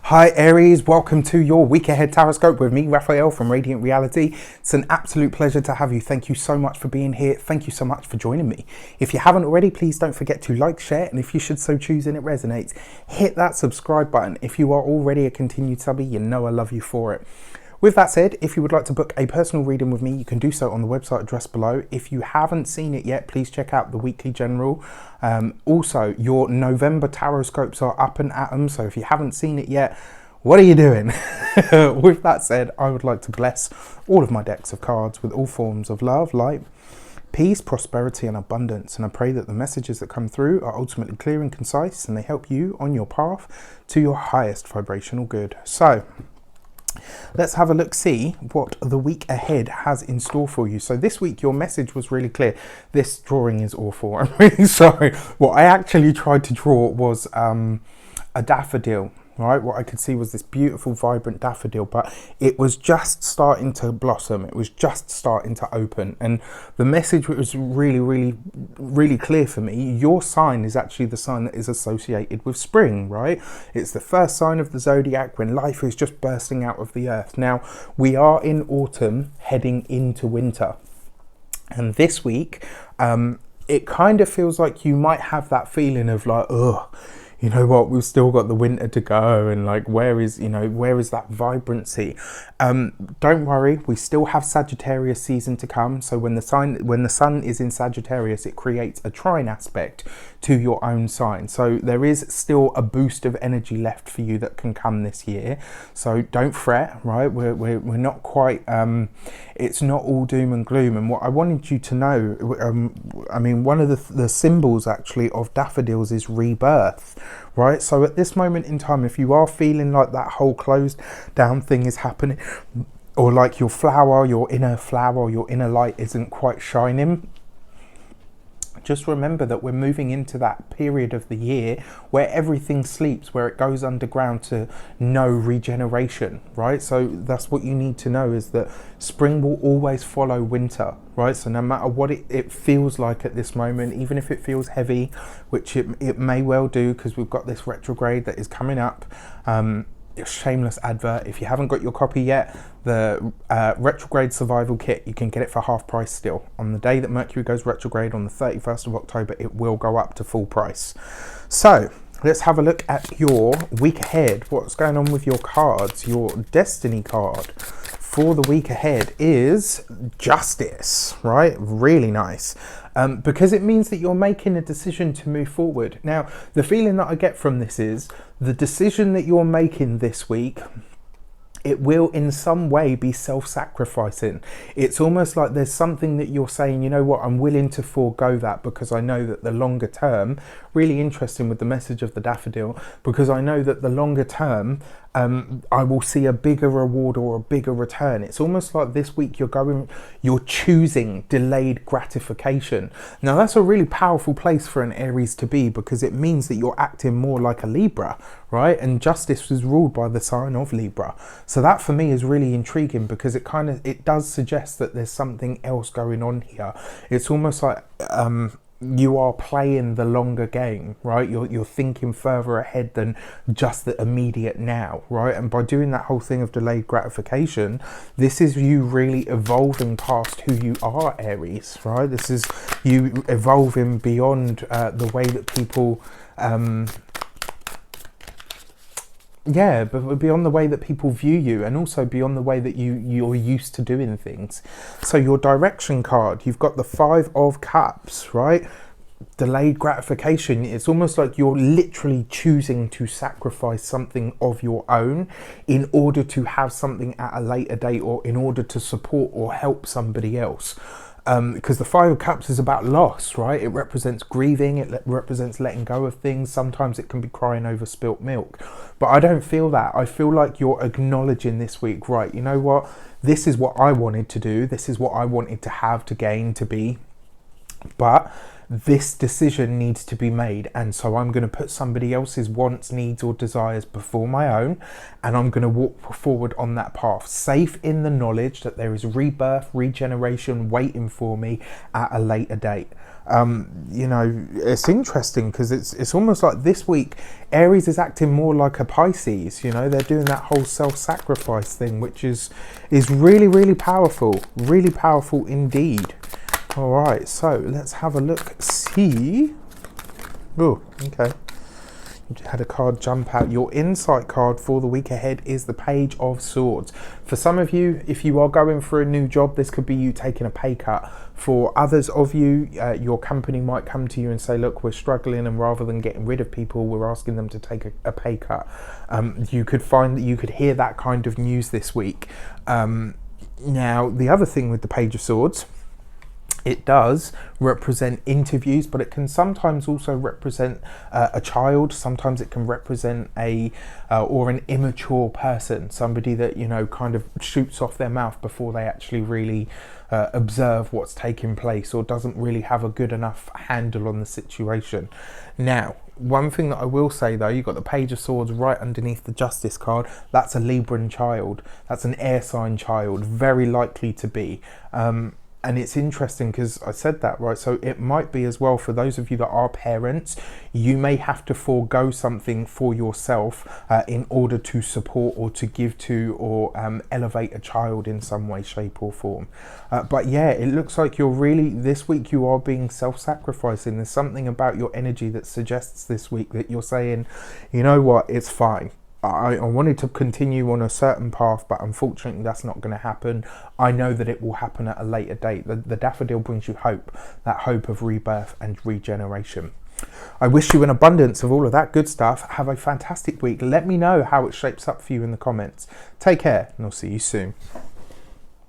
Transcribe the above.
Hi Aries, welcome to your week ahead taroscope with me, Raphael from Reydiant Reality. It's an absolute pleasure to have you. Thank you so much for being here. Thank you so much for joining me. If you haven't already, please don't forget to like, share, and if you should so choose and it resonates, hit that subscribe button. If you are already a continued subby, you know I love you for it. With that said, if you would like to book a personal reading with me, you can do so on the website addressed below. If you haven't seen it yet, please check out the weekly general. Also, your November tarot scopes are up and at 'em, so if you haven't seen it yet, what are you doing? With that said, I would like to bless all of my decks of cards with all forms of love, light, peace, prosperity, and abundance. And I pray that the messages that come through are ultimately clear and concise, and they help you on your path to your highest vibrational good. So, let's have a look, see what the week ahead has in store for you. So this week your message was really clear. This drawing is awful. I'm really sorry. What I actually tried to draw was a daffodil. Right, what I could see was this beautiful, vibrant daffodil, but it was just starting to blossom. It was just starting to open, and the message was really clear for me. Your sign is actually the sign that is associated with spring, right? It's the first sign of the zodiac when life is just bursting out of the earth. Now, we are in autumn, heading into winter, and this week, it kind of feels like you might have that feeling of like, ugh, you know what, we've still got the winter to go, and like, where is that vibrancy? Don't worry, we still have Sagittarius season to come. So when the sun is in Sagittarius, it creates a trine aspect to your own sign. So there is still a boost of energy left for you that can come this year. So don't fret, right? We're not quite, it's not all doom and gloom. And what I wanted you to know, I mean, one of the symbols actually of daffodils is rebirth. Right, so at this moment in time, if you are feeling like that whole closed down thing is happening, or like your inner light isn't quite shining, just remember that we're moving into that period of the year where everything sleeps, where it goes underground to no regeneration, right? So that's what you need to know, is that spring will always follow winter, right? So no matter what it feels like at this moment, even if it feels heavy, which it may well do, because we've got this retrograde that is coming up. Shameless advert, if you haven't got your copy yet, the retrograde survival kit, you can get it for half price still. On the day that Mercury goes retrograde on the 31st of October, it will go up to full price. So let's have a look at your week ahead. What's going on with your cards? Your destiny card for the week ahead is Justice, right? Really nice. Because it means that you're making a decision to move forward. Now, the feeling that I get from this is the decision that you're making this week, it will in some way be self-sacrificing. It's almost like there's something that you're saying, you know what, I'm willing to forego that because I know that the longer term, really interesting with the message of the daffodil, because I know that the longer term, I will see a bigger reward or a bigger return. It's almost like this week you're choosing delayed gratification. Now that's a really powerful place for an Aries to be, because it means that you're acting more like a Libra, right? And Justice was ruled by the sign of Libra. So that for me is really intriguing, because it does suggest that there's something else going on here. It's almost like you are playing the longer game, right? You're thinking further ahead than just the immediate now, right? And by doing that whole thing of delayed gratification, this is you really evolving past who you are, Aries, right? This is you evolving beyond the way that people but beyond the way that people view you, and also beyond the way that you're used to doing things. So your direction card, you've got the 5 of Cups, right? Delayed gratification. It's almost like you're literally choosing to sacrifice something of your own in order to have something at a later date, or in order to support or help somebody else. Because the 5 of Cups is about loss, right? It represents grieving, it represents letting go of things. Sometimes it can be crying over spilt milk. But I don't feel that. I feel like you're acknowledging this week, right, you know what? This is what I wanted to do. This is what I wanted to have, to gain, to be. But this decision needs to be made, and so I'm going to put somebody else's wants, needs or desires before my own, and I'm going to walk forward on that path, safe in the knowledge that there is rebirth, regeneration waiting for me at a later date. You know, it's interesting because it's almost like this week Aries is acting more like a Pisces. You know, they're doing that whole self-sacrifice thing, which is really powerful, really powerful indeed. All right, so let's have a look. See, oh, okay. You had a card jump out. Your insight card for the week ahead is the Page of Swords. For some of you, if you are going for a new job, this could be you taking a pay cut. For others of you, your company might come to you and say, look, we're struggling, and rather than getting rid of people, we're asking them to take a pay cut. You could find that you could hear that kind of news this week. Now, the other thing with the Page of Swords, it does represent interviews, but it can sometimes also represent a child. Sometimes it can represent or an immature person, somebody that, you know, kind of shoots off their mouth before they actually really observe what's taking place, or doesn't really have a good enough handle on the situation. Now, one thing that I will say though, you've got the Page of Swords right underneath the Justice card. That's a Libran child. That's an air sign child, very likely to be. And it's interesting because I said that, right? So it might be as well for those of you that are parents, you may have to forego something for yourself in order to support or to give to or elevate a child in some way, shape or form. But yeah, it looks like you're really, this week you are being self-sacrificing. There's something about your energy that suggests this week that you're saying, you know what, it's fine. I wanted to continue on a certain path, but unfortunately that's not going to happen. I know that it will happen at a later date. The daffodil brings you hope, that hope of rebirth and regeneration. I wish you an abundance of all of that good stuff. Have a fantastic week. Let me know how it shapes up for you in the comments. Take care, and I'll see you soon.